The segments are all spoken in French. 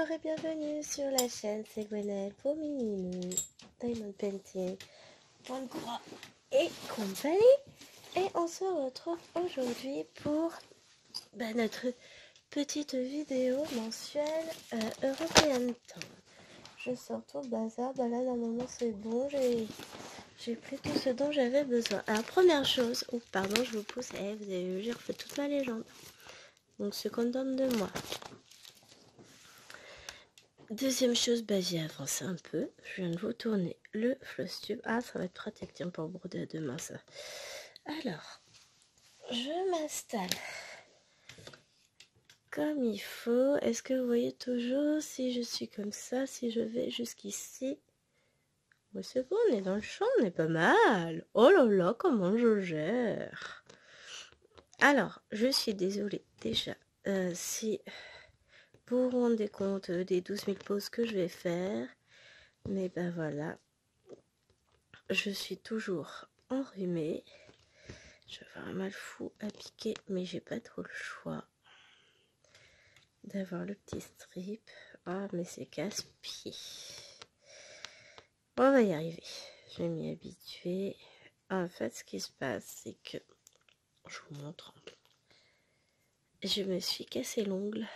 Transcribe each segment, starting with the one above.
Bonjour et bienvenue sur la chaîne, c'est Gwenaëlle pour Mini Diamond Painting, Point Croix et compagnie. Et on se retrouve aujourd'hui pour notre petite vidéo mensuelle European Temps. Je sors tout le bazar, là normalement c'est bon, j'ai pris tout ce dont j'avais besoin. Alors première chose, pardon je vous pousse, vous avez vu, j'ai refait toute ma légende. Donc ce qu'on donne de moi. Deuxième chose, j'ai avancé un peu. Je viens de vous tourner le floss tube. Ah, ça va être pratique, tiens, pour broder à demain, ça. Alors, je m'installe comme il faut. Est-ce que vous voyez toujours si je suis comme ça, si je vais jusqu'ici? Ouais, c'est bon, on est dans le champ, on est pas mal. Oh là là, comment je gère. Alors, je suis désolée déjà si vous vous rendez compte des 12 000 pauses que je vais faire. Mais ben voilà, je suis toujours enrhumée. Je vais avoir un mal fou à piquer, mais j'ai pas trop le choix d'avoir le petit strip. Ah, mais c'est casse-pied. On va y arriver. Je vais m'y habituer. En fait, ce qui se passe, c'est que je vous montre. Je me suis cassé l'ongle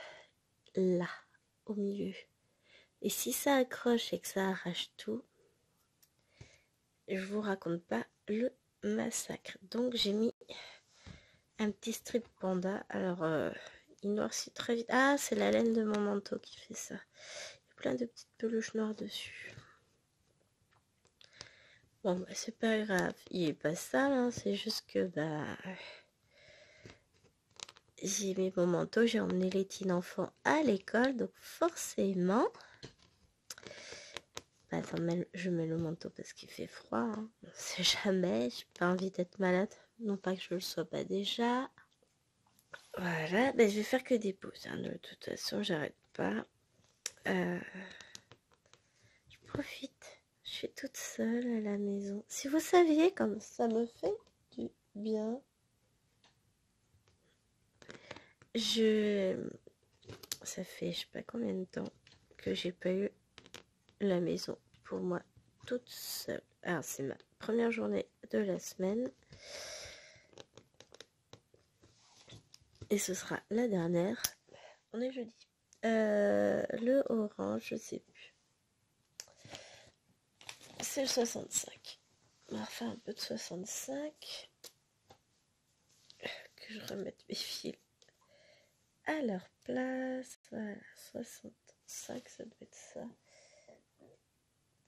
là, au milieu. Et si ça accroche et que ça arrache tout, je vous raconte pas le massacre. Donc j'ai mis un petit strip panda. Alors il noircit très vite. Ah, c'est la laine de mon manteau qui fait ça. Il y a plein de petites peluches noires dessus. Bon, bah, c'est pas grave. Il est pas sale, hein. C'est juste que j'ai mis mon manteau. J'ai emmené les petits enfants à l'école. Donc forcément... Attends, je mets le manteau parce qu'il fait froid. Hein. On sait jamais. J'ai pas envie d'être malade. Non pas que je le sois pas déjà. Voilà. Je vais faire que des pauses. Hein. De toute façon, j'arrête pas. Je profite. Je suis toute seule à la maison. Si vous saviez comme ça me fait du bien. Ça fait je sais pas combien de temps que j'ai pas eu la maison pour moi toute seule. Alors c'est ma première journée de la semaine. Et ce sera la dernière. On est jeudi. Le orange, je sais plus. C'est le 65. On va refaire un peu de 65. Que je remette mes fils à leur place. Voilà, 65, ça doit être ça.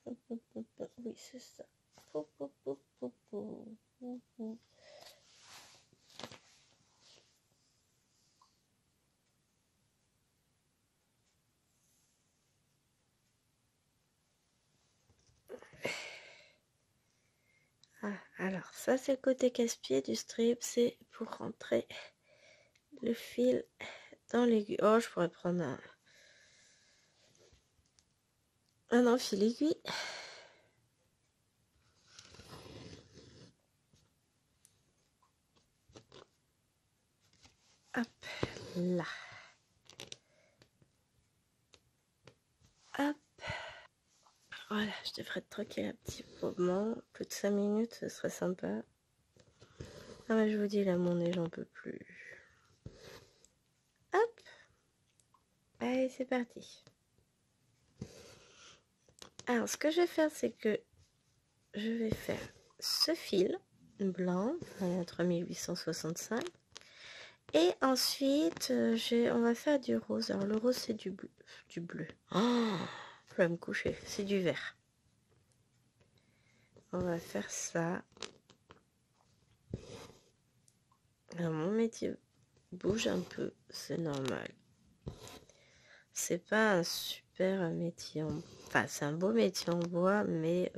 Oui, c'est ça. Ah, alors, ça, c'est le côté casse-pied du strip. C'est pour rentrer le fil dans l'aiguille. Oh, je pourrais prendre un enfil aiguille. Hop, là. Hop. Voilà, je devrais être tranquille un petit moment. Plus de 5 minutes, ce serait sympa. Ah ouais, je vous dis, là, mon nez, j'en peux plus. Hop. Allez, c'est parti. Alors, ce que je vais faire, c'est que je vais faire ce fil blanc, 3865. Et ensuite, on va faire du rose. Alors, le rose, c'est du bleu. Du bleu. Oh, je vais me coucher. C'est du vert. On va faire ça. Alors, mon métier bouge un peu, c'est normal. C'est pas un super métier Enfin, c'est un beau métier en bois, mais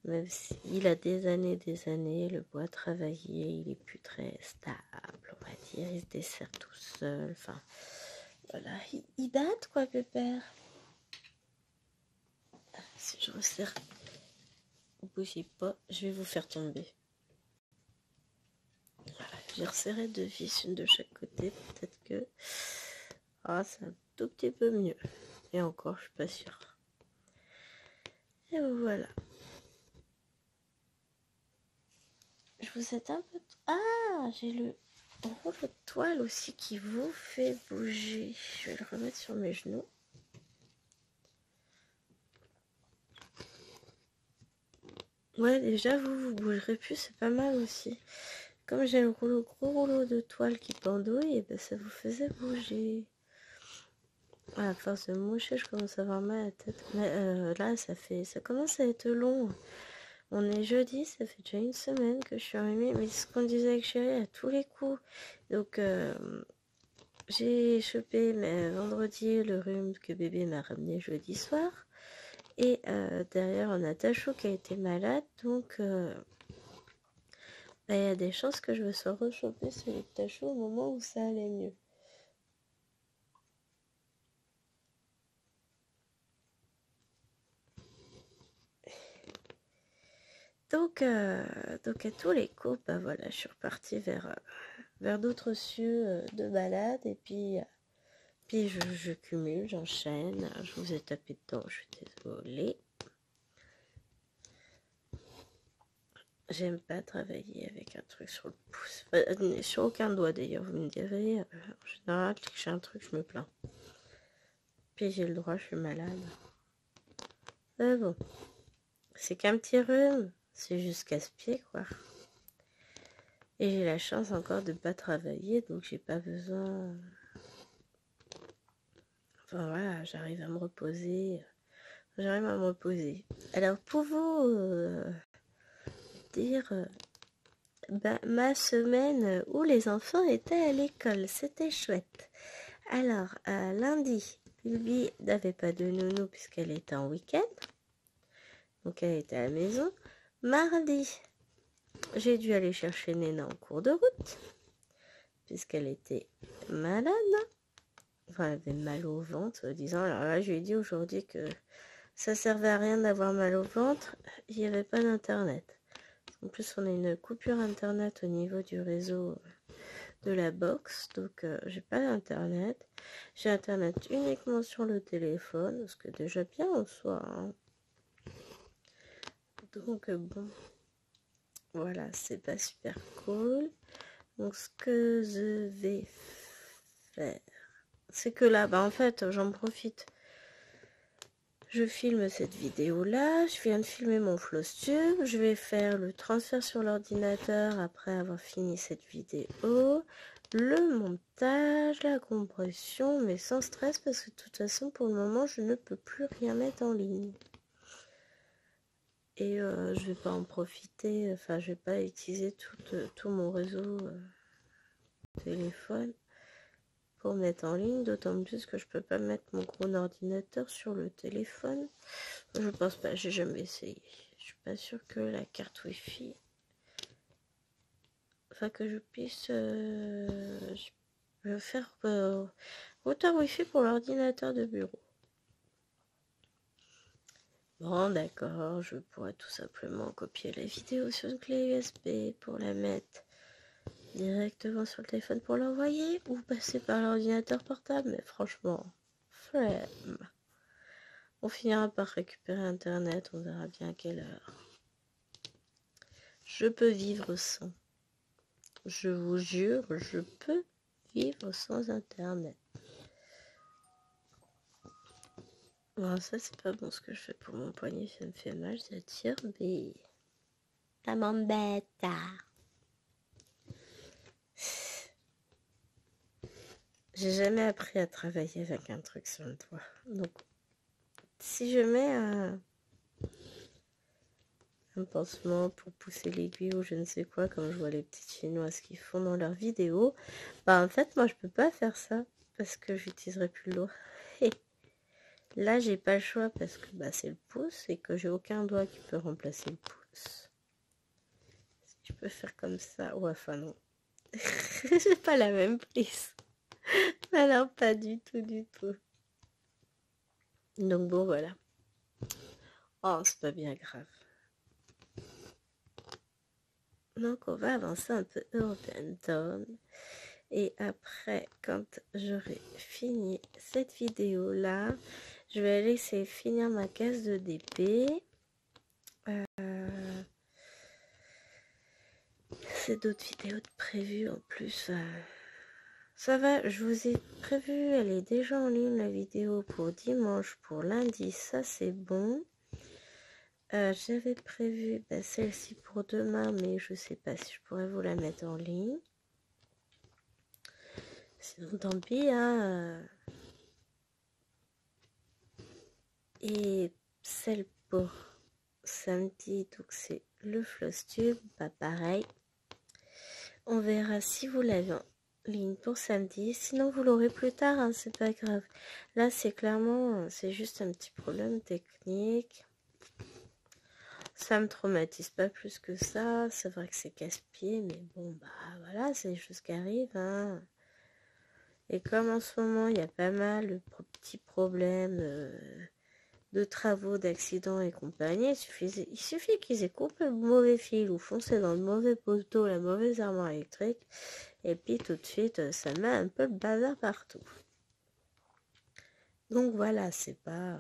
même s'il a des années, le bois travaillé, il est plus très stable, on va dire. Il se dessert tout seul. Enfin, voilà. Il date, quoi, pépère. Si je resserre, ne bougez pas, je vais vous faire tomber. Voilà. J'ai resserré deux vis, une de chaque côté. Peut-être que... Ah, ça tout petit peu mieux. Et encore, je suis pas sûre. Et voilà. Je vous ai un peu... Ah, j'ai le rouleau de toile aussi qui vous fait bouger. Je vais le remettre sur mes genoux. Ouais, déjà, vous bougerez plus, c'est pas mal aussi. Comme j'ai le gros rouleau de toile qui pendouille, et ben ça vous faisait bouger. À force de moucher, je commence à avoir mal à la tête. Mais là, ça commence à être long. On est jeudi, ça fait déjà une semaine que je suis enrhumée. Mais c'est ce qu'on disait avec Chérie à tous les coups. Donc, j'ai chopé vendredi le rhume que bébé m'a ramené jeudi soir. Et derrière, on a Tachou qui a été malade. Donc, il y a des chances que je me sois rechopé celui de Tachou au moment où ça allait mieux. Donc à tous les coups, bah voilà, je suis repartie vers d'autres cieux de balade. Et puis je cumule, j'enchaîne. Je vous ai tapé dedans, je suis désolée. J'aime pas travailler avec un truc sur le pouce. Sur aucun doigt d'ailleurs, vous me direz. En général, dès que j'ai un truc, je me plains. Puis j'ai le droit, je suis malade. Mais bon, c'est qu'un petit rhume. C'est juste casse-pied, quoi. Et j'ai la chance encore de ne pas travailler, donc j'ai pas besoin... Enfin voilà, j'arrive à me reposer. Alors pour vous dire... ma semaine où les enfants étaient à l'école, c'était chouette. Alors, lundi, Bulby n'avait pas de nounou puisqu'elle était en week-end. Donc elle était à la maison. Mardi, j'ai dû aller chercher Néna en cours de route puisqu'elle était malade. Enfin, elle avait mal au ventre, disant. Alors là, je lui ai dit aujourd'hui que ça servait à rien d'avoir mal au ventre. Il n'y avait pas d'internet. En plus, on a une coupure internet au niveau du réseau de la box, donc j'ai pas d'internet. J'ai internet uniquement sur le téléphone, ce que déjà bien en soi. Hein. Donc bon, voilà, c'est pas super cool. Donc ce que je vais faire, c'est que là, en fait, j'en profite. Je filme cette vidéo là, je viens de filmer mon FlowStube, je vais faire le transfert sur l'ordinateur après avoir fini cette vidéo, le montage, la compression, mais sans stress parce que de toute façon pour le moment je ne peux plus rien mettre en ligne. Et je vais pas en profiter, enfin je vais pas utiliser tout mon réseau téléphone pour mettre en ligne, d'autant plus que je peux pas mettre mon gros ordinateur sur le téléphone. Je pense pas, j'ai jamais essayé. Je suis pas sûre que la carte Wi-Fi, enfin que je puisse faire routeur Wi-Fi pour l'ordinateur de bureau. Bon d'accord, je pourrais tout simplement copier la vidéo sur une clé USB pour la mettre directement sur le téléphone pour l'envoyer ou passer par l'ordinateur portable, mais franchement, flemme. On finira par récupérer internet, on verra bien à quelle heure. Je peux vivre sans. Je vous jure, je peux vivre sans internet. Bon, ça c'est pas bon ce que je fais pour mon poignet, ça me fait mal, ça tire, mais ça m'embête. J'ai jamais appris à travailler avec un truc sur le doigt. Donc, si je mets un pansement pour pousser l'aiguille ou je ne sais quoi, comme je vois les petites chinoises qui font dans leurs vidéos, en fait, moi je peux pas faire ça parce que j'utiliserai plus le doigt. Là, j'ai pas le choix parce que c'est le pouce et que j'ai aucun doigt qui peut remplacer le pouce. Si je peux faire comme ça, ouais, enfin non. J'ai pas la même prise. Alors, pas du tout, du tout. Donc bon, voilà. Oh, c'est pas bien grave. Donc, on va avancer un peu Urban Dawn. Et après, quand j'aurai fini cette vidéo là, je vais aller essayer de finir ma case de DP. C'est d'autres vidéos de prévues en plus. Ça va, je vous ai prévu, elle est déjà en ligne la vidéo pour dimanche, pour lundi, ça c'est bon. J'avais prévu celle-ci pour demain, mais je sais pas si je pourrais vous la mettre en ligne. Sinon tant pis, hein. Et celle pour samedi, donc c'est le floss tube, pas pareil. On verra si vous l'avez en ligne pour samedi, sinon vous l'aurez plus tard, hein, c'est pas grave. Là c'est clairement, c'est juste un petit problème technique. Ça me traumatise pas plus que ça, c'est vrai que c'est casse-pied, mais bon bah voilà, c'est des choses qui arrivent, hein. Et comme en ce moment il y a pas mal de petits problèmes de travaux, d'accidents et compagnie, il suffit qu'ils aient coupé le mauvais fil ou foncé dans le mauvais poteau, la mauvaise armoire électrique, et puis tout de suite ça met un peu le bazar partout. Donc voilà, c'est pas...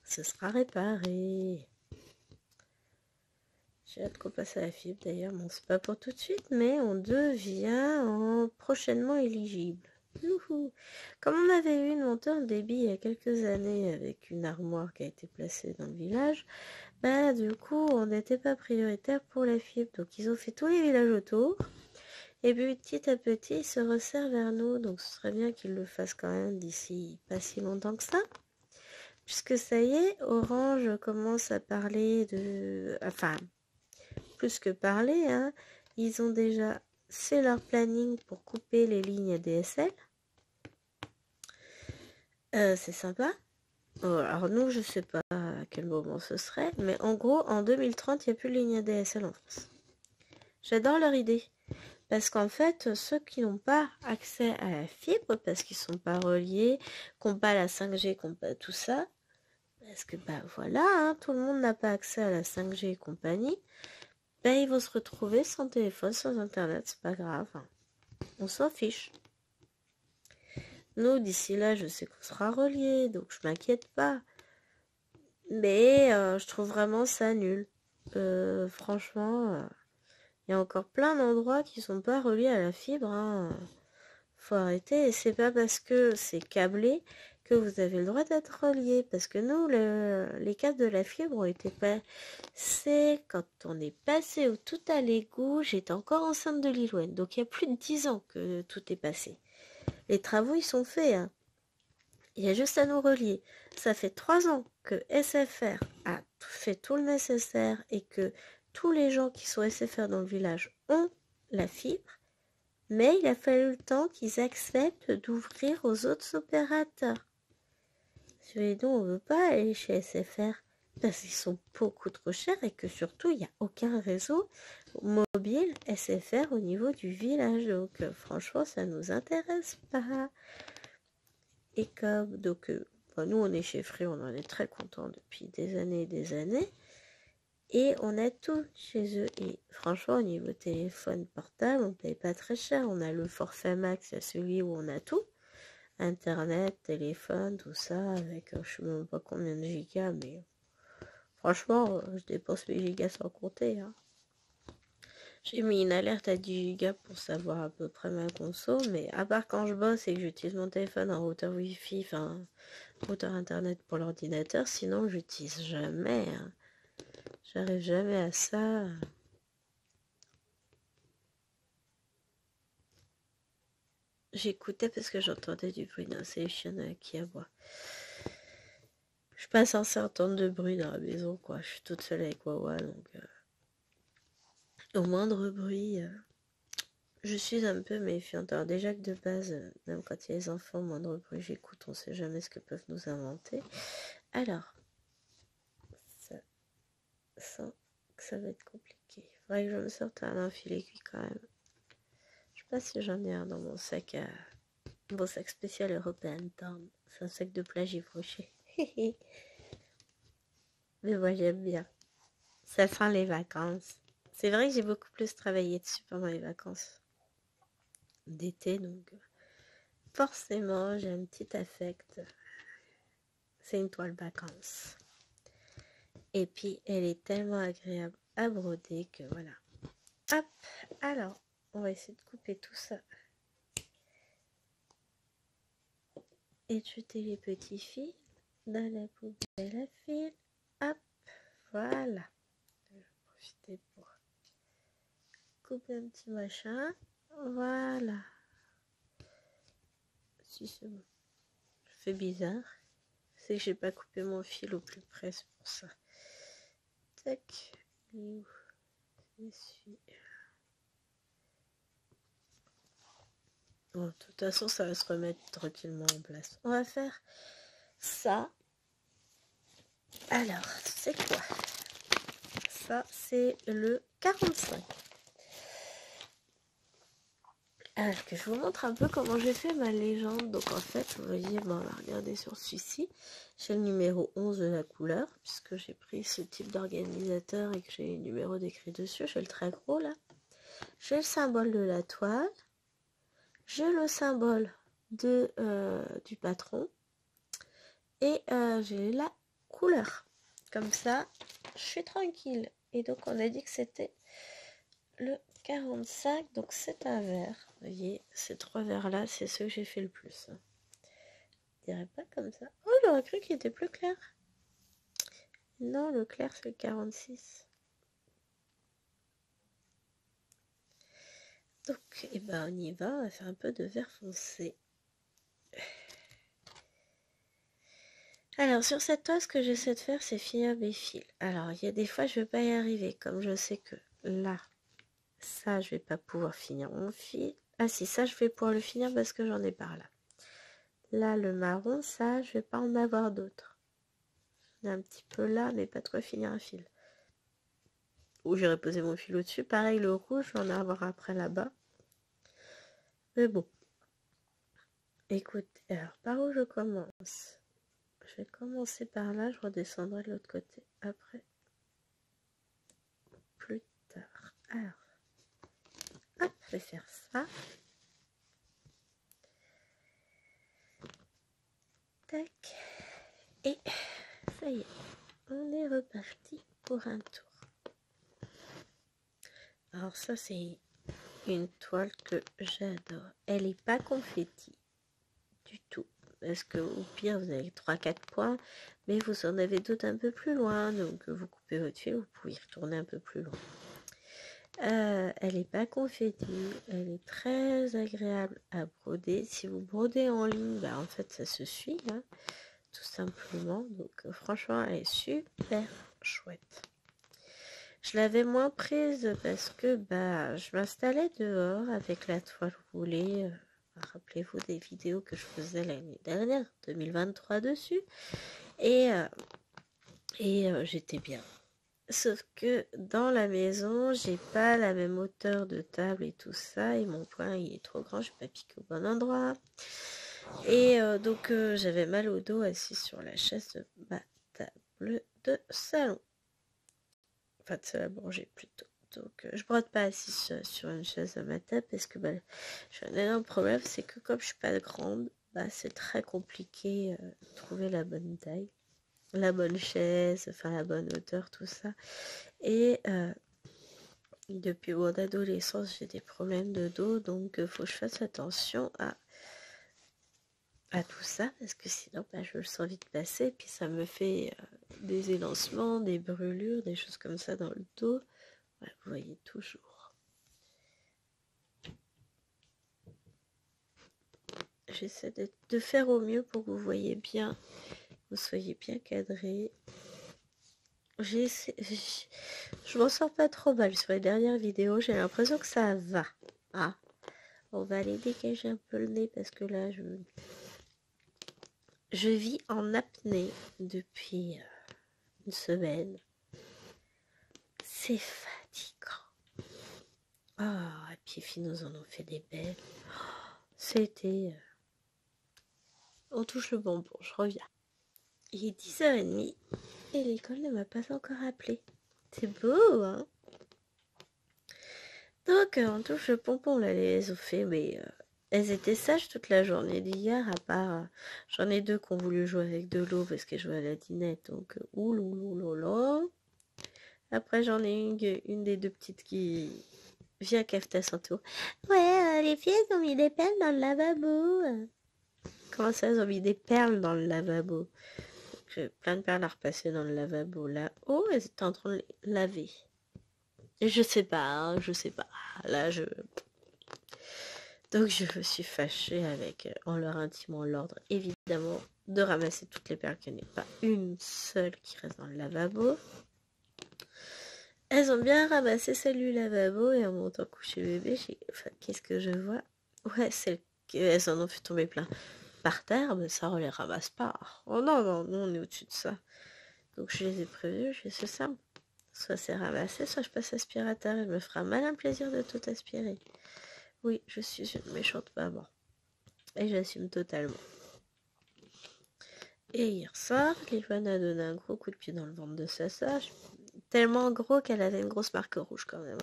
ce sera réparé. J'ai hâte qu'on passe à la fibre d'ailleurs, bon c'est pas pour tout de suite, mais on devient prochainement éligible. Youhou. Comme on avait eu une montée en débit il y a quelques années avec une armoire qui a été placée dans le village, bah du coup on n'était pas prioritaire pour la fibre, donc ils ont fait tous les villages autour, et puis petit à petit ils se resserrent vers nous, donc ce serait bien qu'ils le fassent quand même d'ici pas si longtemps que ça. Puisque ça y est, Orange commence à parler de... Enfin, plus que parler, hein, ils ont déjà fait leur planning pour couper les lignes ADSL. C'est sympa. Alors nous, je sais pas à quel moment ce serait, mais en gros, en 2030, il n'y a plus de ligne ADSL en France. J'adore leur idée. Parce qu'en fait, ceux qui n'ont pas accès à la fibre, parce qu'ils ne sont pas reliés, qui n'ont pas la 5G, qui n'ont pas tout ça, parce que bah voilà, hein, tout le monde n'a pas accès à la 5G et compagnie, ben ils vont se retrouver sans téléphone, sans internet, c'est pas grave. On s'en fiche. Nous, d'ici là, je sais qu'on sera reliés, donc je m'inquiète pas. Mais je trouve vraiment ça nul. Franchement, il y a encore plein d'endroits qui sont pas reliés à la fibre, hein. Faut arrêter, et c'est pas parce que c'est câblé que vous avez le droit d'être relié, parce que nous, les câbles de la fibre ont été passés quand on est passé au tout à l'égout. J'étais encore enceinte de Lilloine, donc il y a plus de 10 ans que tout est passé. Les travaux, ils sont faits, hein. Il y a juste à nous relier. Ça fait 3 ans que SFR a fait tout le nécessaire et que tous les gens qui sont SFR dans le village ont la fibre. Mais il a fallu le temps qu'ils acceptent d'ouvrir aux autres opérateurs. Nous, on ne veut pas aller chez SFR parce qu'ils sont beaucoup trop chers et que surtout, il n'y a aucun réseau mobile SFR au niveau du village. Donc, franchement, ça ne nous intéresse pas. Et comme, donc, nous, on est chez Free, on en est très contents depuis des années et des années. Et on a tout chez eux. Et franchement, au niveau téléphone portable, on ne paye pas très cher. On a le forfait max, celui où on a tout. Internet, téléphone, tout ça, avec je ne sais même pas combien de gigas, mais franchement, je dépense mes gigas sans compter, hein. J'ai mis une alerte à 10 gigas pour savoir à peu près ma conso, mais à part quand je bosse et que j'utilise mon téléphone en routeur Wi-Fi, enfin, routeur internet pour l'ordinateur, sinon j'utilise jamais, hein. J'arrive jamais à ça. J'écoutais parce que j'entendais du bruit. Non, c'est les chiens qui aboient. Je suis pas censée entendre de bruit dans la maison, quoi. Je suis toute seule avec Wawa, donc au moindre bruit, je suis un peu méfiante. Alors déjà que de base, même quand il y a les enfants, au moindre bruit, j'écoute. On sait jamais ce que peuvent nous inventer. Alors, ça sent que ça va être compliqué. Faudrait que je me sorte un fil aiguille quand même. Je sais pas si j'en ai un dans mon sac à... Mon sac spécial European Town. C'est un sac de plage Yves Rocher. Mais moi j'aime bien. Ça sent les vacances. C'est vrai que j'ai beaucoup plus travaillé dessus pendant les vacances. d'été, donc forcément j'ai un petit affect. C'est une toile vacances. Et puis elle est tellement agréable à broder que voilà. Hop, alors on va essayer de couper tout ça. Et jeter les petits fils dans la poubelle à fil. Hop, voilà. Je vais profiter pour couper un petit machin. Voilà. Si c'est bon. Je fais bizarre. C'est que j'ai pas coupé mon fil au plus près, c'est pour ça. Tac. Il est où? Ici. Bon, de toute façon, ça va se remettre tranquillement en place. On va faire ça. Alors, c'est quoi? Ça, c'est le 45. Alors que je vous montre un peu comment j'ai fait ma légende. Donc en fait, vous voyez, bon, on va regarder sur celui-ci. J'ai le numéro 11 de la couleur, puisque j'ai pris ce type d'organisateur et que j'ai le numéro décrit dessus. J'ai le très gros là. J'ai le symbole de la toile. J'ai le symbole du patron. Et j'ai la couleur. Comme ça, je suis tranquille. Et donc on a dit que c'était le 45, donc c'est un vert. Vous voyez, ces trois verts là, c'est ceux que j'ai fait le plus. Je dirais pas comme ça. Oh, j'aurais cru qu'il était plus clair. Non, le clair c'est le 46. Donc, eh ben, on y va, on va faire un peu de vert foncé. Alors, sur cette toile, ce que j'essaie de faire, c'est finir mes fils. Alors, il y a des fois, je ne vais pas y arriver, comme je sais que là, ça, je vais pas pouvoir finir mon fil. Ah si, ça, je vais pouvoir le finir parce que j'en ai par là. Là, le marron, ça, je vais pas en avoir d'autres. Un petit peu là, mais pas de quoi finir un fil. Ou j'irai poser mon fil au-dessus. Pareil, le rouge, je vais en avoir après là-bas. Mais bon. Écoute, alors, par où je commence? Je vais commencer par là, je redescendrai de l'autre côté après. Plus tard. Alors, hop, je vais faire ça. Tac. Et ça y est, on est reparti pour un tour. Alors ça, c'est une toile que j'adore. Elle n'est pas confetti du tout. Parce que au pire, vous avez 3-4 points, mais vous en avez d'autres un peu plus loin. Donc vous coupez votre fil, vous pouvez y retourner un peu plus loin. Elle n'est pas confetti, elle est très agréable à broder. Si vous brodez en ligne, bah, en fait ça se suit, hein, tout simplement. Donc franchement, elle est super chouette. Je l'avais moins prise parce que bah, je m'installais dehors avec la toile roulée. Rappelez-vous des vidéos que je faisais l'année dernière, 2023 dessus. Et j'étais bien. Sauf que dans la maison, j'ai pas la même hauteur de table et tout ça. Et mon poing, il est trop grand, je n'ai pas piqué au bon endroit. Et donc, j'avais mal au dos assis sur la chaise de ma table de salon. Enfin, de salle à manger plutôt. Donc, je brode pas assis sur une chaise à ma table parce que bah, j'ai un énorme problème. C'est que comme je suis pas grande, bah, c'est très compliqué de trouver la bonne taille. La bonne chaise, enfin la bonne hauteur, tout ça. Et depuis mon adolescence, j'ai des problèmes de dos, donc il faut que je fasse attention à tout ça, parce que sinon bah, je le sens vite passer, et puis ça me fait des élancements, des brûlures, des choses comme ça dans le dos. Ouais, vous voyez toujours. J'essaie de faire au mieux pour que vous voyez bien, vous soyez bien cadré. Je m'en sors pas trop mal sur les dernières vidéos, j'ai l'impression que ça va. Ah, on va aller dégager un peu le nez parce que là je vis en apnée depuis une semaine. C'est fatigant. Ah, et puis filles nous en ont fait des belles. C'était... on touche le bonbon, je reviens. Il est 10h30 et l'école ne m'a pas encore appelé. C'est beau, hein? Donc, on touche le pompon, là, les ont fait, mais elles étaient sages toute la journée d'hier, à part, j'en ai deux qui ont voulu jouer avec de l'eau parce qu'elles jouaient à la dinette, donc, ouloulouloulou. Après, j'en ai une des deux petites qui vient cafeter son tour. Ouais, les filles, elles ont mis des perles dans le lavabo. Comment ça, elles ont mis des perles dans le lavabo? J'ai plein de perles à repasser dans le lavabo, là. Oh, elles étaient en train de les laver. Et je sais pas, hein, je sais pas. Là, Donc je me suis fâchée avec, en leur intimant l'ordre, évidemment, de ramasser toutes les perles, qu'il n'y ait pas une seule qui reste dans le lavabo. Elles ont bien ramassé celle du lavabo et en montant coucher bébé, qu'est-ce que je vois? Ouais, elles en ont fait tomber plein par terre, mais ça on les ramasse pas. Oh non, non, nous on est au-dessus de ça. Donc je les ai prévenus, je fais ça. Soit c'est ramassé, soit je passe aspirateur et je me ferai un malin plaisir de tout aspirer. Oui, je suis une méchante maman. Et j'assume totalement. Et hier soir, Livoine a donné un gros coup de pied dans le ventre de sa sœur. Tellement gros qu'elle avait une grosse marque rouge quand même.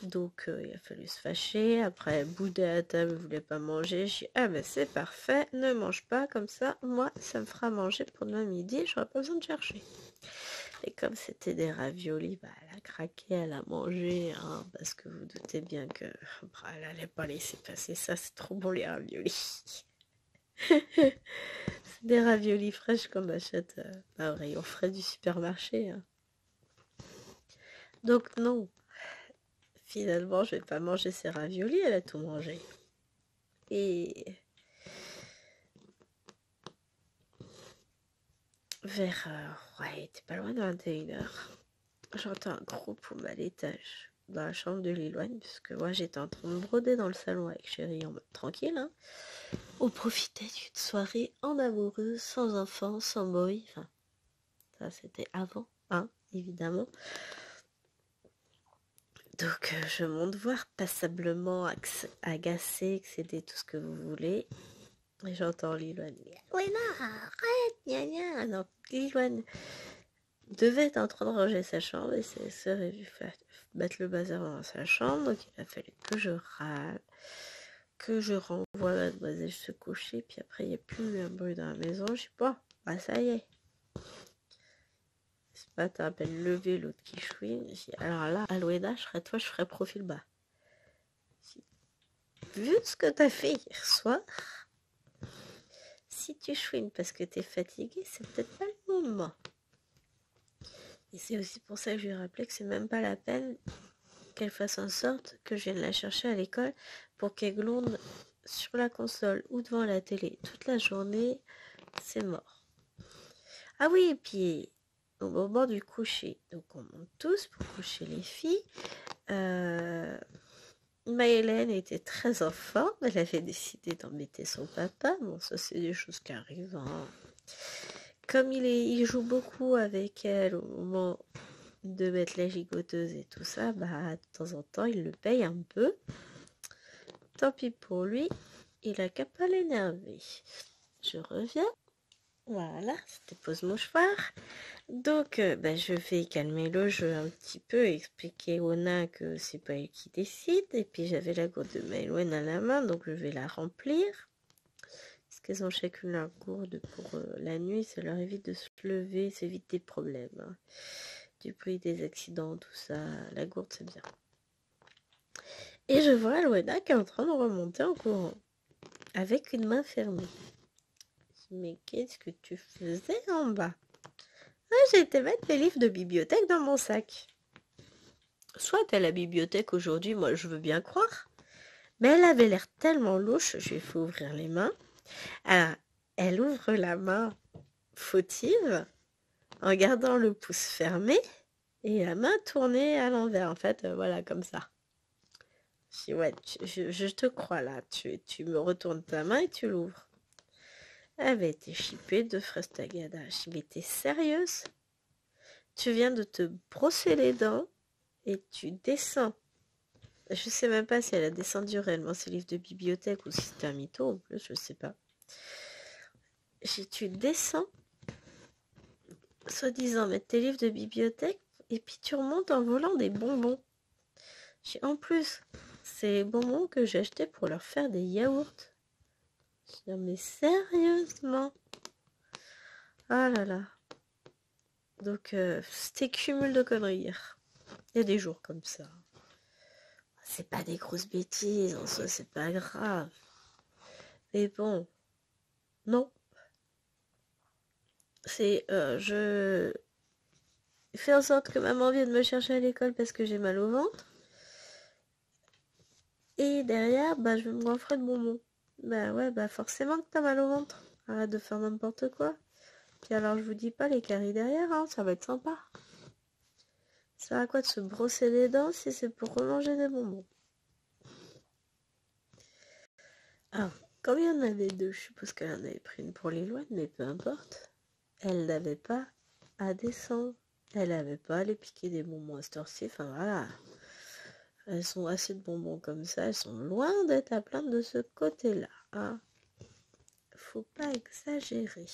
Donc il a fallu se fâcher. Après, elle boudait à table, elle voulait pas manger. J'ai dit, ah ben c'est parfait, ne mange pas comme ça. Moi, ça me fera manger pour demain midi, j'aurai pas besoin de chercher. Et comme c'était des raviolis, bah, elle a craqué, elle a mangé, hein, parce que vous doutez bien que bah, elle allait pas laisser passer ça, c'est trop bon les raviolis. C'est des raviolis fraîches qu'on achète au rayon frais du supermarché. Hein. Donc non, finalement je vais pas manger ces raviolis, elle a tout mangé. Et vers, ouais, t'es pas loin de 21h, j'entends un gros poum à l'étage, dans la chambre de Liloine, puisque moi j'étais en train de broder dans le salon avec chérie en mode tranquille. Hein. On profitait d'une soirée en amoureuse, sans enfants, sans boy. Enfin, ça c'était avant, hein, évidemment. Donc je monte voir passablement agacé, excédé, tout ce que vous voulez. Et j'entends Liloine. Ouais, non, arrête, gna gna. Non, Liloine devait être en train de ranger sa chambre et ses sœurs a vu mettre le bazar dans sa chambre. Donc il a fallu que je râle, que je renvoie mademoiselle se coucher. Puis après, il n'y a plus un bruit dans la maison. Je sais pas, bah ça y est. Ce matin, à peine levé, l'autre qui chouine. Alors là, Aloueda, je ferais profil bas. Vu ce que t'as fait hier soir, si tu chouines parce que t'es fatigué, c'est peut-être pas le moment. Et c'est aussi pour ça que je lui ai rappelé que c'est même pas la peine qu'elle fasse en sorte que je vienne la chercher à l'école pour qu'elle gronde sur la console ou devant la télé toute la journée, c'est mort. Ah oui, et puis au moment du coucher, donc on monte tous pour coucher les filles. Maëlène était très en forme, elle avait décidé d'embêter son papa. Bon, ça c'est des choses qui arrivent. Hein. Comme il joue beaucoup avec elle au moment de mettre la gigoteuse et tout ça, bah de temps en temps il le paye un peu. Tant pis pour lui, il a qu'à pas l'énerver. Je reviens. Voilà, c'était pause mouchoir. Donc, je vais calmer le jeu un petit peu, expliquer aux nains que c'est pas elle qui décide. Et puis, j'avais la gourde de Maëlène à la main, donc je vais la remplir. Parce qu'elles ont chacune leur gourde pour la nuit, ça leur évite de se lever, ça évite des problèmes. Hein. Du bruit, des accidents, tout ça. La gourde, c'est bien. Et je vois Loena qui est en train de remonter en courant, avec une main fermée. Mais qu'est-ce que tu faisais en bas? J'ai été mettre mes livres de bibliothèque dans mon sac. Soit à la bibliothèque aujourd'hui, moi je veux bien croire. Mais elle avait l'air tellement louche, je lui ai fait ouvrir les mains. Alors, elle ouvre la main fautive en gardant le pouce fermé et la main tournée à l'envers. En fait, voilà, comme ça. Je dis, ouais, je te crois là. Tu me retournes ta main et tu l'ouvres. Elle avait été chippée de fraises tagada. Je dis, mais t'es sérieuse? Tu viens de te brosser les dents et tu descends. Je sais même pas si elle a descendu réellement ses livres de bibliothèque ou si c'était un mytho en plus, je sais pas. Tu descends, soi-disant mettre tes livres de bibliothèque, et puis tu remontes en volant des bonbons. En plus, c'est les bonbons que j'ai achetés pour leur faire des yaourts. Non mais sérieusement. Ah là là. Donc c'était cumul de conneries hier. Il y a des jours comme ça. C'est pas des grosses bêtises en soi, c'est pas grave. Mais bon, non. C'est je fais en sorte que maman vienne me chercher à l'école parce que j'ai mal au ventre. Et derrière, bah je vais me goinfrer de bonbons. Bah ouais, bah forcément que t'as mal au ventre. Arrête de faire n'importe quoi. Puis alors je vous dis pas les caries derrière, hein, ça va être sympa. Ça sert à quoi de se brosser les dents si c'est pour remanger des bonbons? Ah, comme il y en avait deux, je suppose qu'elle en avait pris une pour l'éloigne, mais peu importe. Elle n'avait pas à descendre. Elle n'avait pas à aller piquer des bonbons à cette heure-ci. Enfin voilà. Elles sont assez de bonbons comme ça. Elles sont loin d'être à plaindre de ce côté-là. Hein. Faut pas exagérer.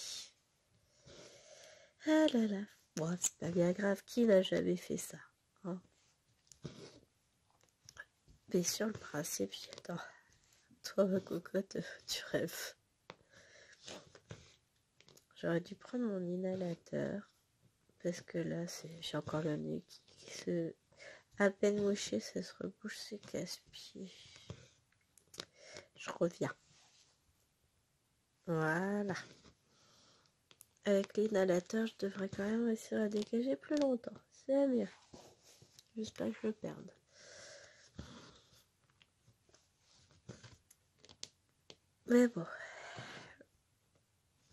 Ah là là. Bon, c'est pas bien grave. Qui n'a jamais fait ça? Hein. Mais sur le principe, j'attends. Toi, ma cocotte, tu rêves. J'aurais dû prendre mon inhalateur. Parce que là, j'ai encore le nez qui se... À peine mouché, ça se rebouche, c'est casse-pied. Je reviens. Voilà. Avec l'inhalateur, je devrais quand même réussir à dégager plus longtemps. C'est mieux. Juste pas que je le perde. Mais bon.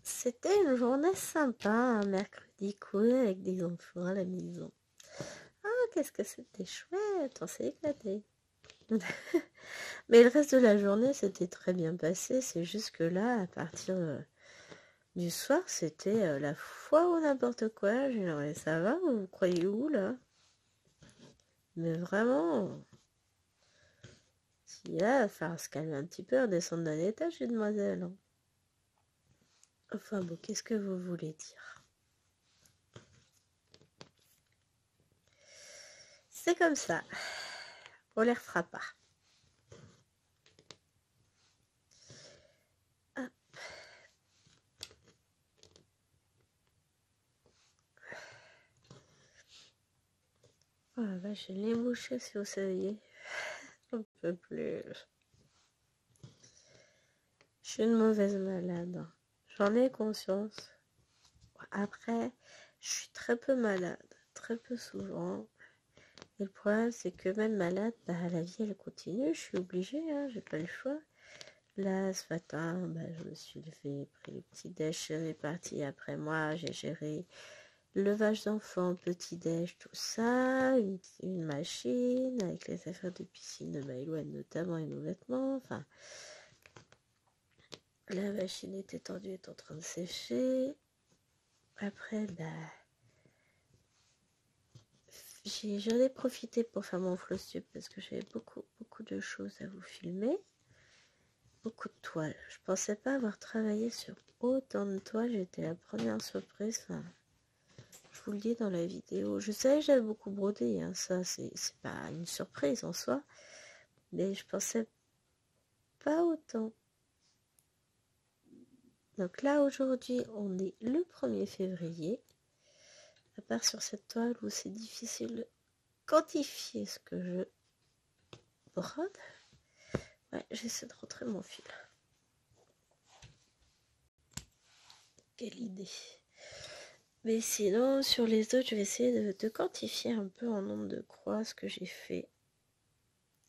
C'était une journée sympa, un mercredi cool avec des enfants à la maison. Ah, qu'est-ce que c'était chouette, on s'est éclaté. Mais le reste de la journée, c'était très bien passé. C'est juste que là, à partir du soir, c'était la foi ou n'importe quoi. J'ai dit, mais ça va, vous croyez où là? Mais vraiment, si là, il va falloir se calmer un petit peu, redescendre d'un étage, demoiselle. Hein. Enfin bon, qu'est-ce que vous voulez dire? C'est comme ça. On les refera pas. Hop. Oh la vache, j'ai les mouches, si vous saviez. J'en peux plus. Je suis une mauvaise malade. J'en ai conscience. Après, je suis très peu malade. Très peu souvent. Et le problème, c'est que même malade, bah, la vie, elle continue. Je suis obligée, hein, j'ai pas le choix. Là, ce matin, bah, je me suis levée, pris le petit-déj, c'est parti après moi. J'ai géré levage d'enfants, petit-déj, tout ça. Une machine avec les affaires de piscine de Maïlouane notamment et nos vêtements. Enfin, la machine était tendue, est en train de sécher. Après, bah... J'en ai profité pour faire mon flosstube parce que j'avais beaucoup de choses à vous filmer. Beaucoup de toiles. Je pensais pas avoir travaillé sur autant de toiles. J'étais la première surprise. Enfin, je vous le dis dans la vidéo. Je savais que j'avais beaucoup brodé. Hein. Ça, c'est pas une surprise en soi. Mais je pensais pas autant. Donc là, aujourd'hui, on est le 1er février. À part sur cette toile où c'est difficile de quantifier ce que je brode. Ouais, j'essaie de rentrer mon fil. Quelle idée. Mais sinon, sur les autres, je vais essayer de quantifier un peu en nombre de croix ce que j'ai fait.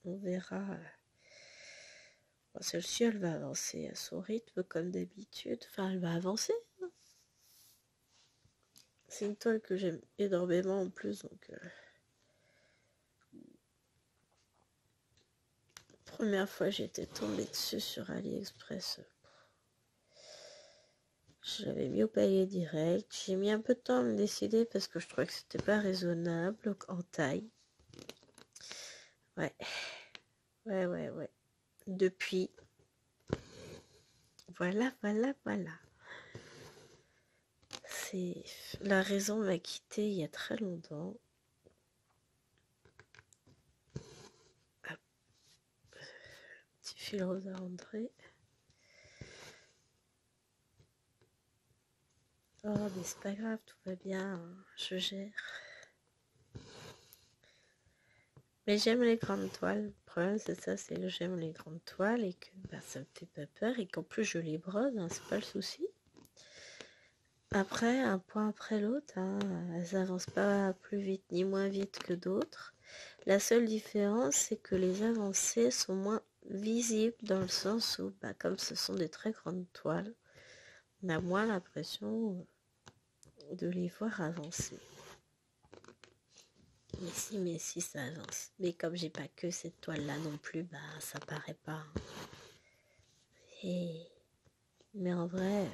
On verra. Bon, celle-ci, elle va avancer à son rythme comme d'habitude. Enfin, elle va avancer. Hein. C'est une toile que j'aime énormément en plus. Donc, première fois j'étais tombée dessus sur AliExpress. Je l'avais mis au palier direct. J'ai mis un peu de temps à me décider parce que je trouvais que c'était pas raisonnable en taille. Ouais. Ouais. Depuis. Voilà. C'est... La raison m'a quitté il y a très longtemps. fil rose à rentrer. Oh, mais c'est pas grave, tout va bien, hein, je gère. Mais j'aime les grandes toiles. Le problème, c'est ça, c'est que j'aime les grandes toiles et que ça me fait pas peur et qu'en plus je les brode, hein, c'est pas le souci. Après, un point après l'autre, hein, elles avancent pas plus vite ni moins vite que d'autres. La seule différence, c'est que les avancées sont moins visibles dans le sens où, comme ce sont des très grandes toiles, on a moins l'impression de les voir avancer. Mais si, ça avance. Mais comme j'ai pas que cette toile-là non plus, ça paraît pas. Mais en vrai,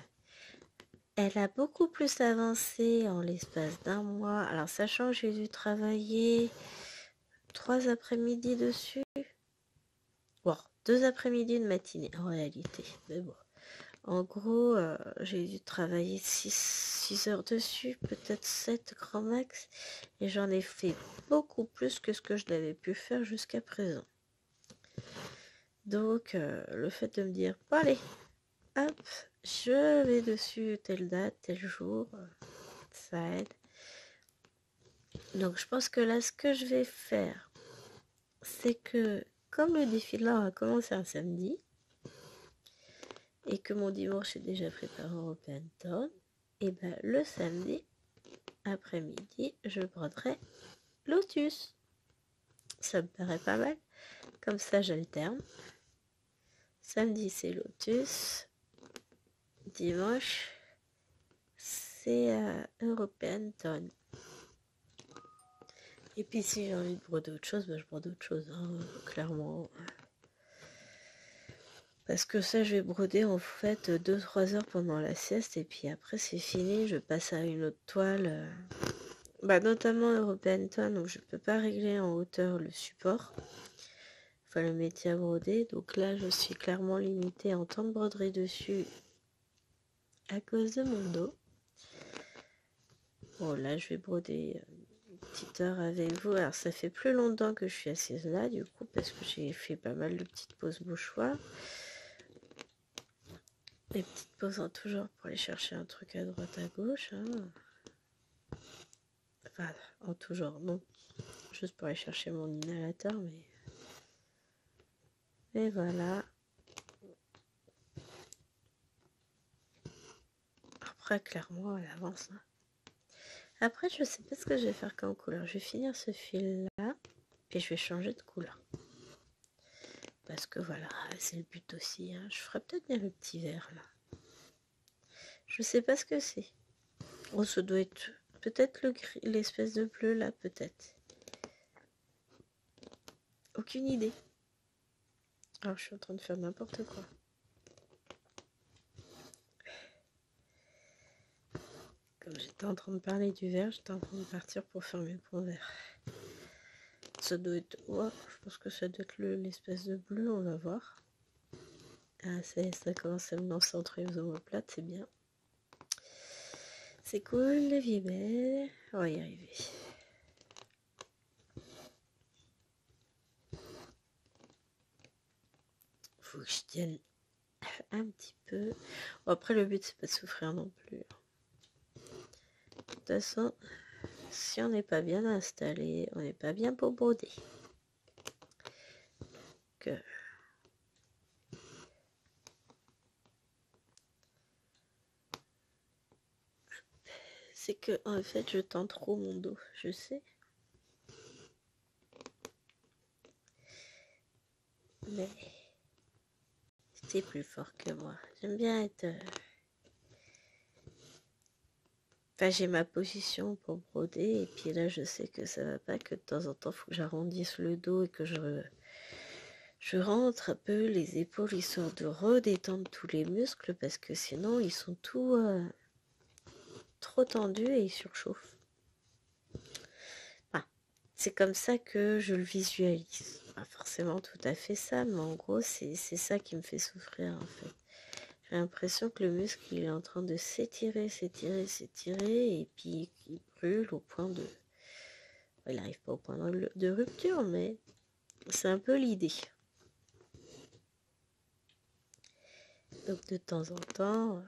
elle a beaucoup plus avancé en l'espace d'un mois. Alors, sachant que j'ai dû travailler 3 après-midi dessus. Bon, 2 après-midi de matinée en réalité. Mais bon. En gros, j'ai dû travailler 6 heures dessus, peut-être 7 grand max. Et j'en ai fait beaucoup plus que ce que je n'avais pu faire jusqu'à présent. Donc, le fait de me dire, bon allez, hop, je vais dessus telle date, tel jour, ça aide. Donc, je pense que là, ce que je vais faire, c'est que, comme le défi de l'art a commencé un samedi, et que mon dimanche est déjà préparé au European Town, et le samedi après-midi, je broderai Lotus. Ça me paraît pas mal. Comme ça, j'alterne. Samedi, c'est Lotus. Dimanche, c'est European Town. Et puis, si j'ai envie de broder autre chose, je brode autre chose, hein, clairement. Parce que ça, je vais broder en fait 2-3 heures pendant la sieste. Et puis après, c'est fini. Je passe à une autre toile. Notamment European Town, où je peux pas régler en hauteur le support. Enfin, le métier à broder. Donc là, je suis clairement limitée en temps de broderie dessus à cause de mon dos. Bon, là, je vais broder une petite heure avec vous. Alors, ça fait plus longtemps que je suis assise là, du coup, parce que j'ai fait pas mal de petites pauses mouchoirs. Des petites pauses en tout genre pour aller chercher un truc à droite, à gauche. Hein. Enfin, en tout genre, non. Juste pour aller chercher mon inhalateur, mais... Et voilà. Après, clairement, elle avance. Hein. Après, je sais pas ce que je vais faire comme couleur. Je vais finir ce fil-là, puis je vais changer de couleur. Parce que voilà, c'est le but aussi. Hein. Je ferai peut-être bien le petit vert, là. Je sais pas ce que c'est. Oh, ça doit être peut-être le gris, l'espèce de bleu, là, peut-être. Aucune idée. Alors, je suis en train de faire n'importe quoi. Comme j'étais en train de parler du vert, j'étais en train de partir pour faire mes points verts. Ça doit être... Oh, je pense que ça doit être l'espèce de bleu, on va voir. Ah, ça commence à me lancer entre les omoplates, c'est bien. C'est cool, la vie est belle. On va y arriver. Faut que je tienne un petit peu. Bon, après, le but, c'est pas de souffrir non plus. De toute façon, si on n'est pas bien installé, on n'est pas bien pour broder. C'est que, en fait, je tends trop mon dos, je sais. Mais c'est plus fort que moi. J'aime bien être... Enfin, j'ai ma position pour broder, et puis là, je sais que ça va pas, que de temps en temps, il faut que j'arrondisse le dos et que je rentre un peu les épaules, histoire de redétendre tous les muscles, parce que sinon, ils sont tout trop tendus et ils surchauffent. Enfin, c'est comme ça que je le visualise. Pas forcément tout à fait ça, mais en gros, c'est ça qui me fait souffrir, en fait. J'ai l'impression que le muscle, il est en train de s'étirer, et puis il brûle au point de... Il n'arrive pas au point de rupture, mais c'est un peu l'idée. Donc de temps en temps,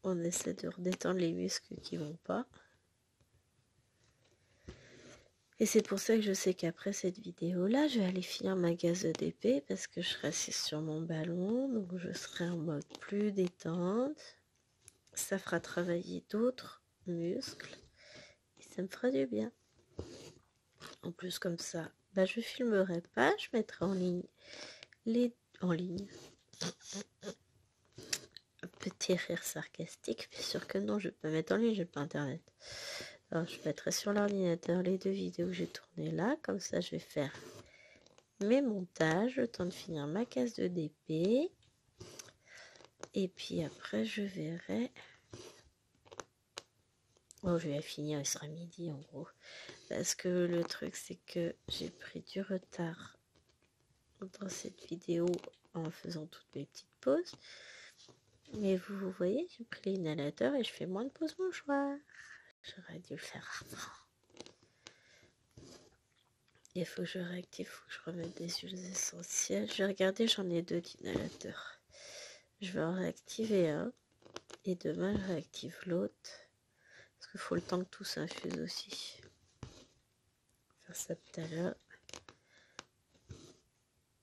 on essaie de redétendre les muscles qui vont pas. Et c'est pour ça que je sais qu'après cette vidéo-là, je vais aller finir ma gaze d'épée parce que je serai assise sur mon ballon, donc je serai en mode plus détente. Ça fera travailler d'autres muscles et ça me fera du bien. En plus, comme ça, je filmerai pas, je mettrai en ligne en ligne. Un petit rire sarcastique, mais sûr que non, je vais pas mettre en ligne, j'ai pas internet. Alors, je mettrai sur l'ordinateur les 2 vidéos que j'ai tournées là, comme ça je vais faire mes montages, le temps de finir ma case de DP. Et puis après, je verrai. Oh, je vais finir, il sera midi en gros. Parce que le truc, c'est que j'ai pris du retard dans cette vidéo en faisant toutes mes petites pauses. Mais vous voyez, j'ai pris l'inhalateur et je fais moins de pauses mouchoir. J'aurais dû le faire avant. Il faut que je réactive, il faut que je remette des huiles essentielles. Je vais regarder, j'en ai 2 d'inhalateurs. Je vais en réactiver un. Et demain, je réactive l'autre. Parce qu'il faut le temps que tout s'infuse aussi. Faire ça tout à l'heure.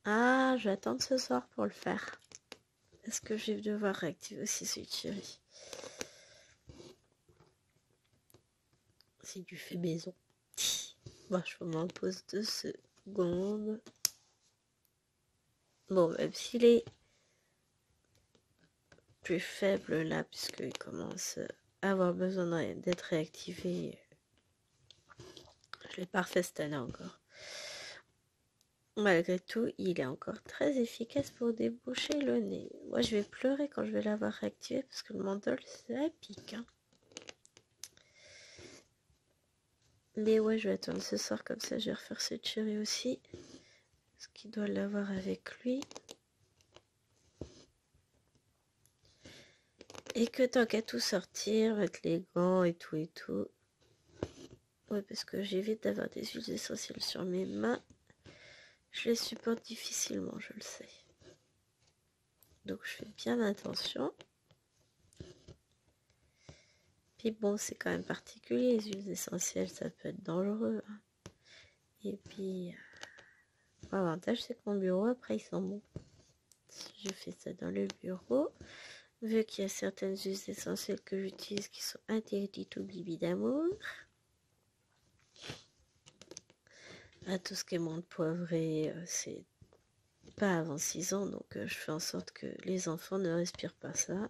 Ah, je vais attendre ce soir pour le faire. Est-ce que je vais devoir réactiver aussi celui de chérie? C'est du fait maison. Bon, je m'en pose 2 secondes. Bon, même s'il est plus faible là, puisqu'il commence à avoir besoin d'être réactivé. Je l'ai pas refait cette année encore. Malgré tout, il est encore très efficace pour déboucher le nez. Moi, je vais pleurer quand je vais l'avoir réactivé parce que le menthol, ça pique. Hein. Mais ouais, je vais attendre ce soir comme ça, je vais refaire cette chérie aussi. Parce qu'il doit l'avoir avec lui. Et que tant qu'à tout sortir, mettre les gants et tout et tout. Ouais, parce que j'évite d'avoir des huiles essentielles sur mes mains. Je les supporte difficilement, je le sais. Donc je fais bien attention. Puis bon, c'est quand même particulier, les huiles essentielles, ça peut être dangereux. Hein. Et puis, l'avantage, c'est que mon bureau, après, il sent bon. Je fais ça dans le bureau. Vu qu'il y a certaines huiles essentielles que j'utilise qui sont interdites au bibi d'amour. Tout ce qui est menthe poivrée, c'est pas avant 6 ans, donc je fais en sorte que les enfants ne respirent pas ça.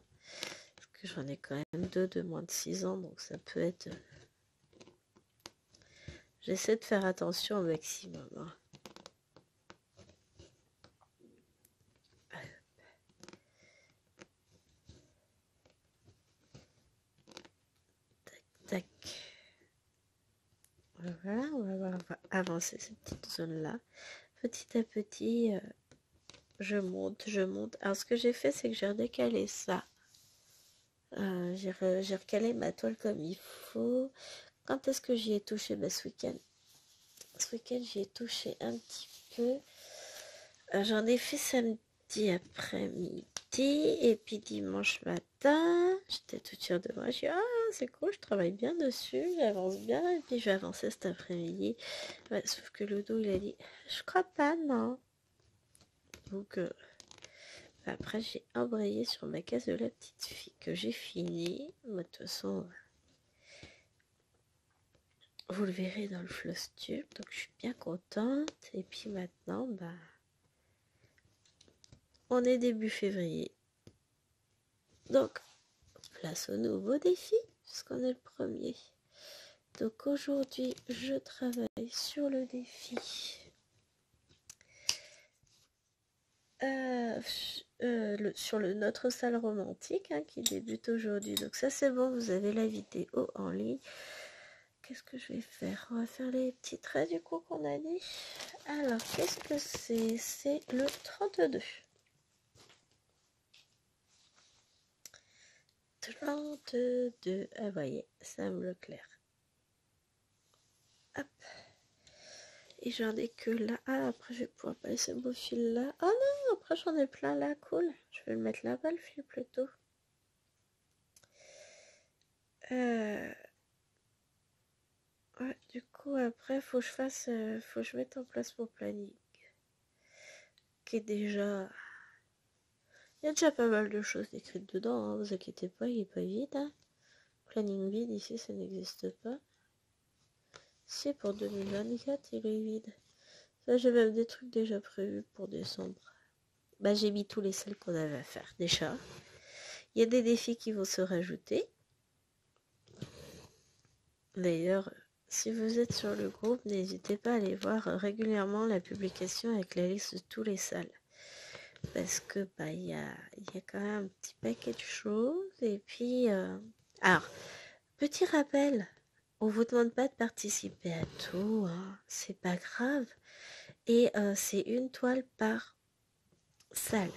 Parce que j'en ai quand même 2 de moins de 6 ans, donc ça peut être... J'essaie de faire attention au maximum. Hein. Tac. Voilà, on va avancer cette petite zone-là. Petit à petit, je monte. Alors, ce que j'ai fait, c'est que j'ai redécalé ça. J'ai recalé ma toile comme il faut. Quand est-ce que j'y ai touché? Ce week-end. Ce week-end, j'y ai touché un petit peu. J'en ai fait samedi après-midi. Et puis dimanche matin, j'étais toute sûre de moi. Je dis, ah, c'est cool, je travaille bien dessus, j'avance bien. Et puis je vais avancer cet après-midi. Ouais, sauf que le dos, il a dit, je crois pas, non. Donc, après, j'ai embrayé sur ma case de la petite fille que j'ai fini. De toute façon, vous le verrez dans le floss tube. Donc, je suis bien contente. Et puis maintenant, on est début février. Donc, place au nouveau défi, puisqu'on est le premier. Donc, aujourd'hui, je travaille sur le défi. Sur notre salle romantique qui débute aujourd'hui. Donc ça c'est bon, vous avez la vidéo en ligne. Qu'est-ce que je vais faire? On va faire les petits traits du coup qu'on a dit. Alors qu'est-ce que c'est? C'est le 32. 32. Ah voyez, Sam Leclerc. Hop. Et j'en ai que là. Ah, après je vais pouvoir passer ce beau fil là. Oh non, après j'en ai plein là, cool. Je vais le mettre là-bas le fil plutôt. Ouais, du coup après faut que je fasse, faut que je mette en place mon planning. Qui est déjà... Il y a déjà pas mal de choses écrites dedans, hein, vous inquiétez pas, il est pas vide. Hein. Planning vide ici ça n'existe pas. C'est pour 2024 il est vide. Ça j'ai même des trucs déjà prévus pour décembre. Bah j'ai mis tous les salles qu'on avait à faire déjà. Il y a des défis qui vont se rajouter. D'ailleurs, si vous êtes sur le groupe, n'hésitez pas à aller voir régulièrement la publication avec la liste de tous les salles. Parce que bah il y a quand même un petit paquet de choses. Et puis alors, petit rappel, on vous demande pas de participer à tout, hein, c'est pas grave. Et c'est une toile par salle.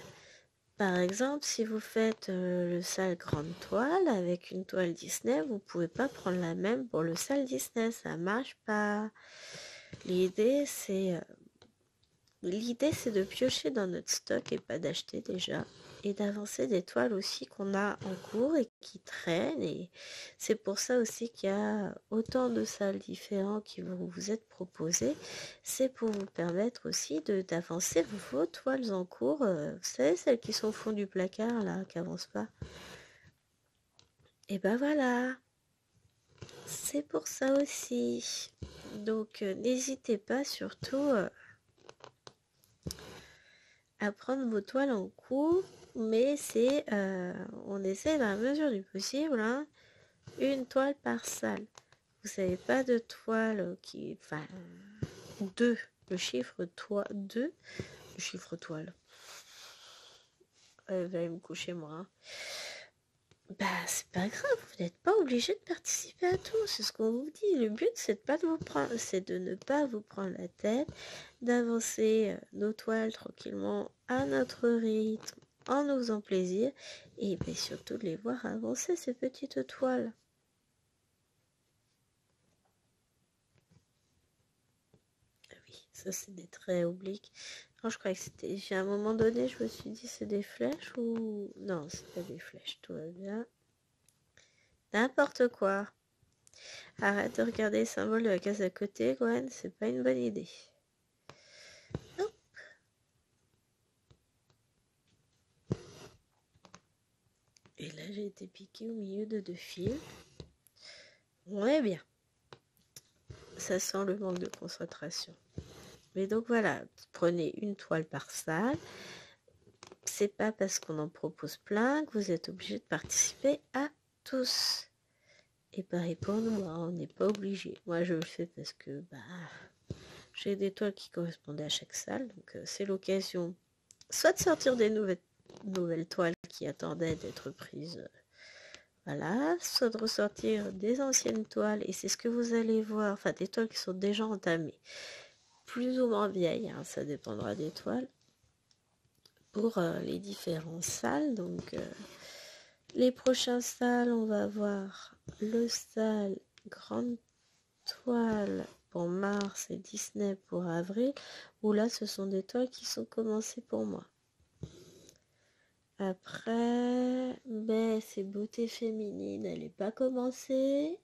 Par exemple, si vous faites le salle grande toile avec une toile Disney, vous pouvez pas prendre la même pour le salle Disney, ça marche pas. L'idée c'est de piocher dans notre stock et pas d'acheter déjà. Et d'avancer des toiles aussi qu'on a en cours et qui traînent. Et c'est pour ça aussi qu'il y a autant de salles différentes qui vont vous être proposées. C'est pour vous permettre aussi d'avancer vos toiles en cours. Vous savez, celles qui sont au fond du placard, là, qui n'avancent pas. Et ben voilà. C'est pour ça aussi. Donc, n'hésitez pas surtout à prendre vos toiles en cours. Mais c'est, on essaie dans la mesure du possible, hein, une toile par salle. Vous savez pas de toile qui... Enfin, 2. Le chiffre 2. Le chiffre toile. Vous allez me coucher, moi. Hein. Bah, c'est pas grave. Vous n'êtes pas obligé de participer à tout. C'est ce qu'on vous dit. Le but, c'est de ne pas vous prendre la tête, d'avancer nos toiles tranquillement à notre rythme, en nous faisant plaisir. Et bien, surtout de les voir avancer, ces petites toiles. Ça c'est des traits obliques. Non, je crois que c'était... À un moment donné, je me suis dit c'est des flèches ou... Non, c'est pas des flèches, tout va bien. N'importe quoi. Arrête de regarder les symboles de la case à côté, Gwen, c'est pas une bonne idée. Hop. Et là, j'ai été piquée au milieu de 2 fils. Ouais, bien. Ça sent le manque de concentration. Mais donc voilà, prenez une toile par salle. C'est pas parce qu'on en propose plein que vous êtes obligé de participer à tous. Et pareil pour nous, hein, on n'est pas obligé. Moi, je le fais parce que j'ai des toiles qui correspondaient à chaque salle. Donc, c'est l'occasion soit de sortir des nouvelles toiles qui attendaient d'être prises. Voilà, soit de ressortir des anciennes toiles. Et c'est ce que vous allez voir. Enfin, des toiles qui sont déjà entamées. Plus ou moins vieilles, hein, ça dépendra des toiles. Pour les différentes salles. Donc, les prochaines salles, on va voir le salle grande toile pour mars et Disney pour avril, où là ce sont des toiles qui sont commencées pour moi. Après, c'est beauté féminine, elle n'est pas commencée.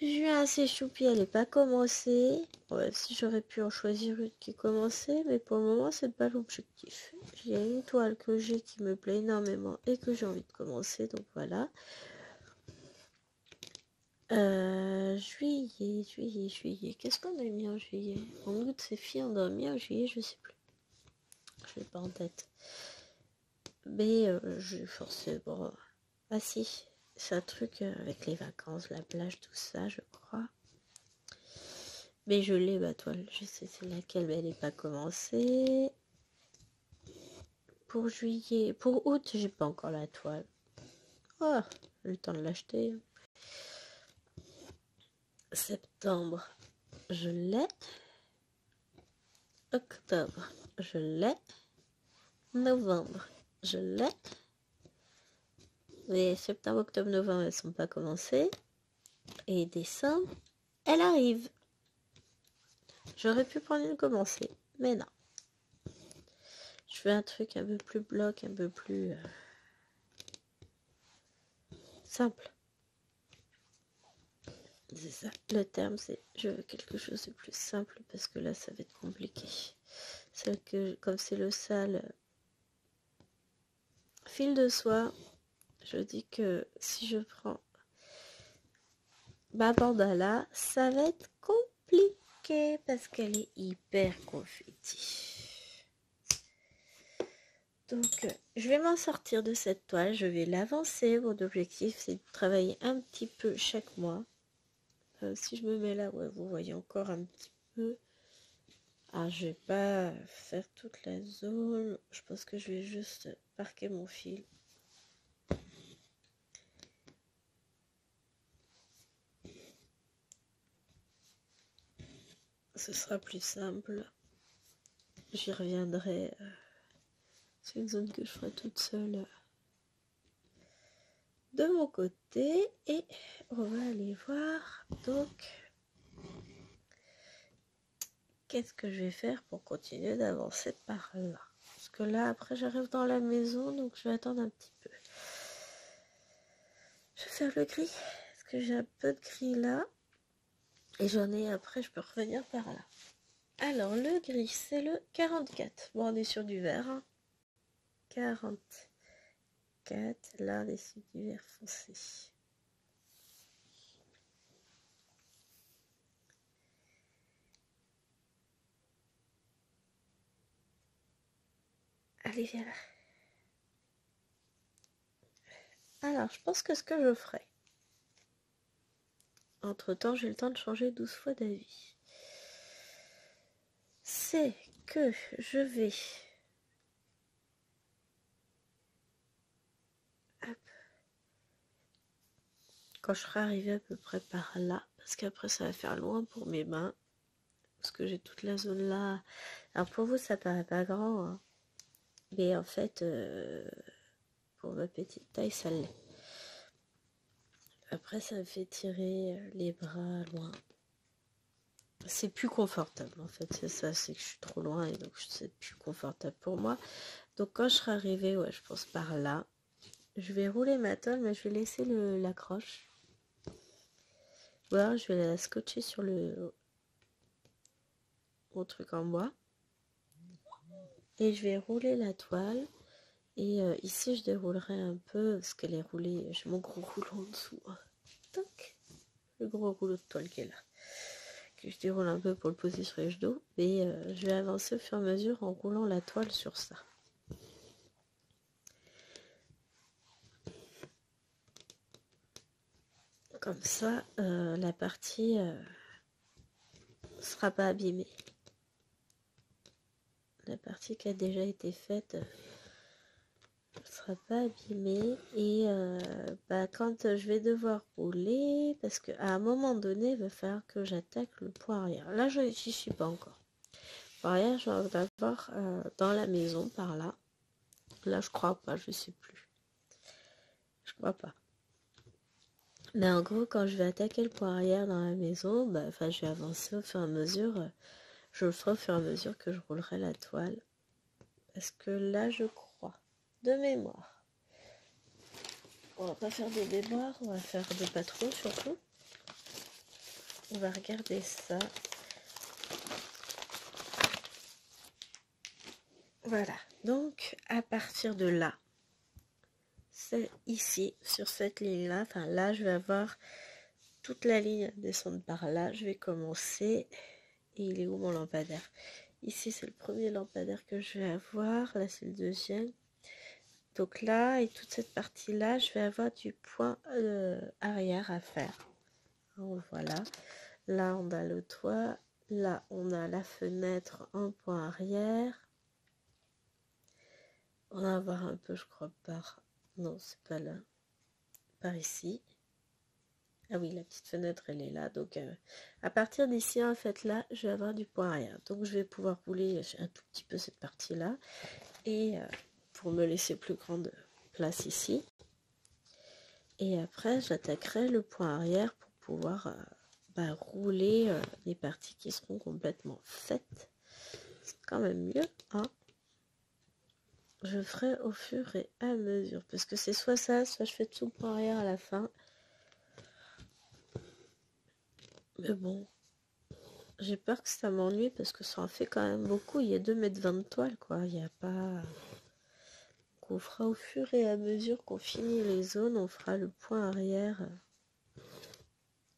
Juin, c'est choupi, elle n'est pas commencée. Ouais, si j'aurais pu en choisir une qui commençait, mais pour le moment, c'est pas l'objectif. Il y a une toile que j'ai qui me plaît énormément et que j'ai envie de commencer, donc voilà. Juillet. Qu'est-ce qu'on a mis en juillet? En août, c'est filles endormies. En juillet, je sais plus. Je l'ai pas en tête. Mais j'ai forcément... Ah si, c'est un truc avec les vacances, la plage, tout ça, je crois. Mais je l'ai, ma toile. Je sais c'est laquelle, mais elle n'est pas commencée. Pour juillet... Pour août, j'ai pas encore la toile. Oh, le temps de l'acheter. Septembre, je l'ai. Octobre, je l'ai. Novembre, je l'ai. Mais septembre, octobre, novembre, elles sont pas commencées. Et décembre, elle arrive. J'aurais pu prendre une commencée, mais non. Je fais un truc un peu plus bloc, un peu plus simple. C'est ça. Le terme, c'est je veux quelque chose de plus simple parce que là, ça va être compliqué. C'est que, comme c'est le sale fil de soie, je dis que si je prends ma bandana, ça va être compliqué parce qu'elle est hyper confetti. Donc, je vais m'en sortir de cette toile, je vais l'avancer. Mon objectif, c'est de travailler un petit peu chaque mois. Si je me mets là, ouais, vous voyez encore un petit peu. Ah, je vais pas faire toute la zone. Je pense que je vais juste parquer mon fil. Ce sera plus simple. J'y reviendrai. C'est une zone que je ferai toute seule de mon côté. Et on va aller voir. Donc, qu'est-ce que je vais faire pour continuer d'avancer par là? Parce que là, après, j'arrive dans la maison. Donc, je vais attendre un petit peu. Je vais faire le gris. Parce que j'ai un peu de gris là. Et j'en ai après, je peux revenir par là. Alors, le gris, c'est le 44. Bon, on est sur du vert. Hein. 44. Là, on est sur du vert foncé. Allez, viens là. Alors, je pense que ce que je ferai, entre-temps, j'ai le temps de changer 12 fois d'avis, c'est que je vais... Hop. Quand je serai arrivée à peu près par là, parce qu'après, ça va faire loin pour mes mains, parce que j'ai toute la zone là. Alors, pour vous, ça paraît pas grand, hein. Mais en fait, pour ma petite taille, ça l'est. Après, ça me fait tirer les bras loin. C'est plus confortable, en fait. C'est ça, c'est que je suis trop loin et donc c'est plus confortable pour moi. Donc, quand je serai arrivée, ouais, je pense par là, je vais rouler ma tôle, mais je vais laisser l'accroche. Ou alors, je vais la scotcher sur mon truc en bois. Et je vais rouler la toile. Et ici, je déroulerai un peu, parce qu'elle est roulée. J'ai mon gros rouleau en dessous. Toc, le gros rouleau de toile qui est là. Que je déroule un peu pour le poser sur les genoux. Mais je vais avancer au fur et à mesure en roulant la toile sur ça. Comme ça, la partie sera pas abîmée. La partie qui a déjà été faite ne sera pas abîmée. Et quand je vais devoir rouler, parce qu'à un moment donné, il va falloir que j'attaque le point arrière. Là, je n'y suis pas encore. Point arrière, je vais d'abord dans la maison, par là. Là, je crois pas, je sais plus. Je crois pas. Mais en gros, quand je vais attaquer le point arrière dans la maison, je vais avancer au fur et à mesure. Je le ferai au fur et à mesure que je roulerai la toile. Parce que là, je crois, de mémoire. On va pas faire des mémoires, on va faire des patrons surtout. On va regarder ça. Voilà. Donc, à partir de là, c'est ici, sur cette ligne-là. Enfin, là, je vais avoir toute la ligne à descendre par là. Je vais commencer. Et il est où mon lampadaire? Ici, c'est le premier lampadaire que je vais avoir. Là, c'est le deuxième. Donc là, et toute cette partie-là, je vais avoir du point arrière à faire. Donc, voilà. Là, on a le toit. Là, on a la fenêtre en point arrière. On va voir un peu, je crois, par... Non, c'est pas là. Par ici. Ah oui, la petite fenêtre, elle est là. Donc, à partir d'ici, en fait, là, je vais avoir du point arrière. Donc, je vais pouvoir rouler un tout petit peu cette partie-là. Et pour me laisser plus grande place ici. Et après, j'attaquerai le point arrière pour pouvoir rouler les parties qui seront complètement faites. C'est quand même mieux, hein. Je ferai au fur et à mesure, parce que c'est soit ça, soit je fais tout le point arrière à la fin. Mais bon, j'ai peur que ça m'ennuie, parce que ça en fait quand même beaucoup. Il y a 2,20 m de toile, quoi. Il n'y a pas... On fera au fur et à mesure qu'on finit les zones, on fera le point arrière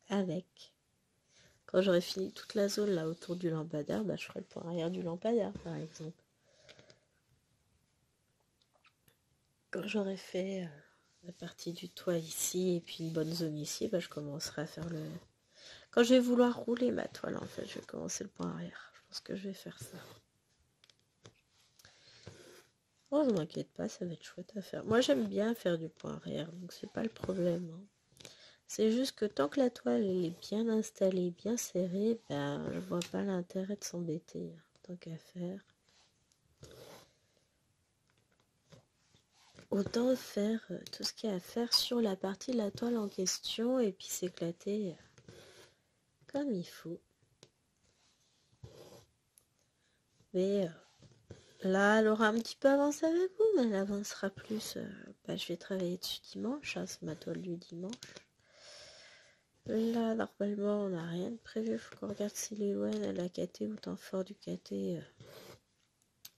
avec. Quand j'aurai fini toute la zone là autour du lampadaire, je ferai le point arrière du lampadaire, par exemple. Quand j'aurai fait la partie du toit ici et puis une bonne zone ici, je commencerai à faire le... Quand je vais vouloir rouler ma toile, en fait, je vais commencer le point arrière. Je pense que je vais faire ça. Oh, ne m'inquiète pas, ça va être chouette à faire. Moi, j'aime bien faire du point arrière, donc c'est pas le problème. Hein. C'est juste que tant que la toile elle est bien installée, bien serrée, je vois pas l'intérêt de s'embêter. Hein, tant qu'à faire. Autant faire tout ce qu'il y a à faire sur la partie de la toile en question et puis s'éclater comme il faut. Mais là, elle aura un petit peu avancé avec vous, mais elle avancera plus. Je vais travailler dessus dimanche, hein, c'est ma toile du dimanche. Là, normalement, on n'a rien de prévu. Il faut qu'on regarde si Léouen a la KT ou temps fort du KT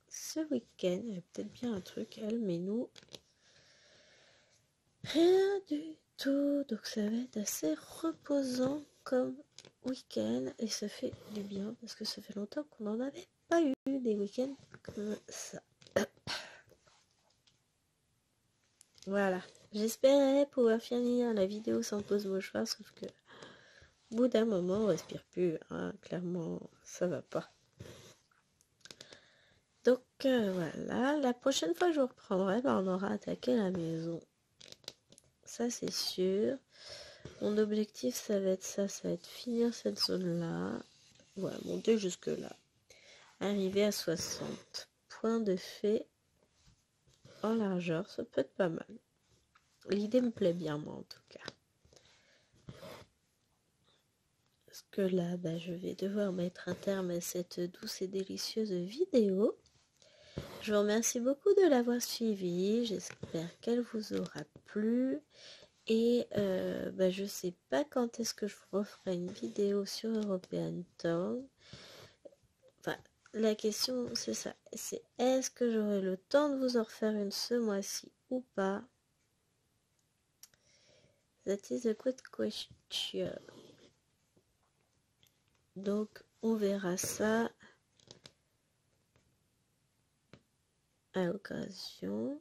ce week-end. Il y a peut-être bien un truc, elle, mais nous, rien du tout. Donc ça va être assez reposant comme week-end. Et ça fait du bien parce que ça fait longtemps qu'on n'en avait pas eu des week-ends comme ça. Voilà. J'espérais pouvoir finir la vidéo sans pause mouchoir, sauf que au bout d'un moment, on respire plus. Hein. Clairement, ça va pas. Donc voilà, la prochaine fois que je reprendrai, on aura attaqué la maison. Ça c'est sûr. Mon objectif ça va être ça va être finir cette zone-là. Voilà, monter jusque là. Arriver à 60 points de fait en largeur, ça peut être pas mal. L'idée me plaît bien moi en tout cas. Parce que là, je vais devoir mettre un terme à cette douce et délicieuse vidéo. Je vous remercie beaucoup de l'avoir suivi. J'espère qu'elle vous aura plu. Et je sais pas quand est-ce que je vous referai une vidéo sur European Town. Enfin, la question c'est ça. C'est est-ce que j'aurai le temps de vous en refaire une ce mois-ci ou pas? That is a good question. Donc, on verra ça à l'occasion.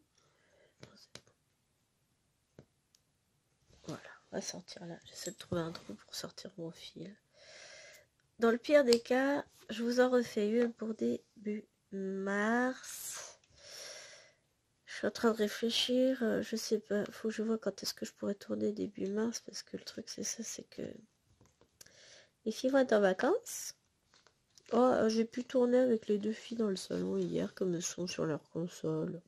Voilà, on va sortir là. J'essaie de trouver un trou pour sortir mon fil. Dans le pire des cas, je vous en refais une pour début mars. Je suis en train de réfléchir, je sais pas, faut que je vois quand est-ce que je pourrais tourner début mars, parce que le truc c'est ça, c'est que les filles vont être en vacances. Oh, j'ai pu tourner avec les deux filles dans le salon hier, comme elles sont sur leur console.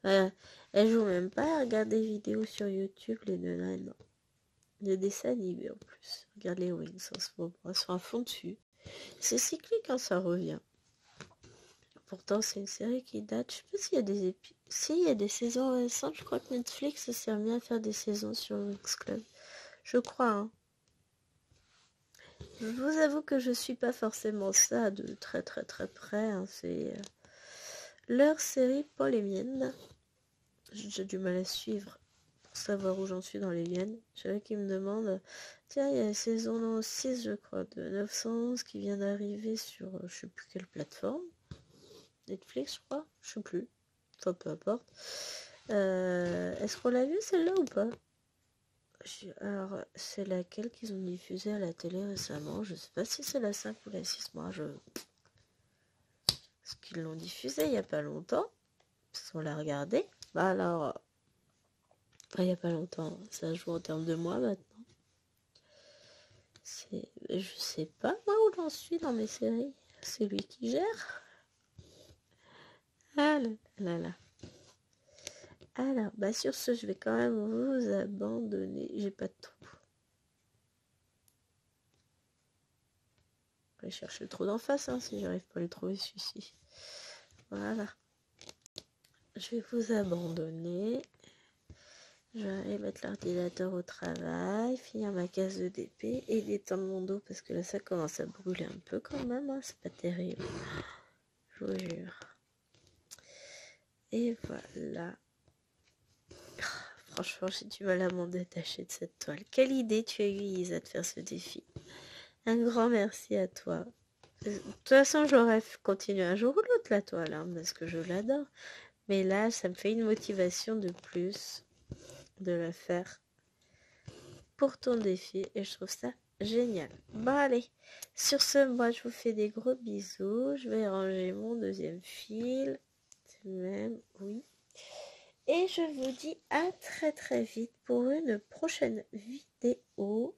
Elles jouent même pas à regarder des vidéos sur YouTube, les deux là, non. Des dessins animés en plus. Regarde les Wings en ce moment, elles sont à fond dessus. C'est cyclique quand ça revient. Pourtant, c'est une série qui date. Je sais pas s'il y a des s'il y a des saisons récentes. Je crois que Netflix sert bien à faire des saisons sur Wings Club. Je crois. Hein. Je vous avoue que je suis pas forcément ça de très très très près. Hein. C'est leur série, pas les miennes. J'ai du mal à suivre pour savoir où j'en suis dans les miennes. J'avais qui me demande, tiens, il y a la saison 6, je crois, de 911 qui vient d'arriver sur je sais plus quelle plateforme. Netflix, je crois, je sais plus. Enfin, peu importe. Est-ce qu'on l'a vu celle-là ou pas? Alors, c'est laquelle qu'ils ont diffusée à la télé récemment? Je sais pas si c'est la 5 ou la 6. Moi, parce qu'ils l'ont diffusée il y a pas longtemps. Parce qu'on l'a regardé. Alors, il y a pas longtemps. Ça joue en termes de mois maintenant. Je sais pas moi où j'en suis dans mes séries. C'est lui qui gère. Ah là là là. Alors, sur ce, je vais quand même vous abandonner. J'ai pas de trou. aller chercher le trou d'en face, hein, si j'arrive pas à le trouver celui-ci. Voilà. Je vais vous abandonner. Je vais aller mettre l'ordinateur au travail, finir ma case de DP et détendre mon dos parce que là ça commence à brûler un peu quand même, hein, c'est pas terrible. Je vous jure. Et voilà. Franchement, j'ai du mal à m'en détacher de cette toile. Quelle idée tu as eu, Isa, de faire ce défi. Un grand merci à toi. De toute façon, j'aurais continué un jour ou l'autre la toile, hein, parce que je l'adore. Mais là, ça me fait une motivation de plus de la faire pour ton défi et je trouve ça génial. Bon allez, sur ce, moi je vous fais des gros bisous. Je vais ranger mon deuxième fil. Même, oui. Et je vous dis à très très vite pour une prochaine vidéo.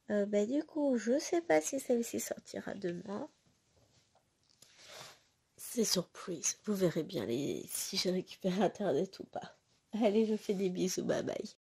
Du coup, je sais pas si celle-ci sortira demain. C'est surprise. Vous verrez bien si je récupère Internet ou pas. Allez, je fais des bisous. Bye bye.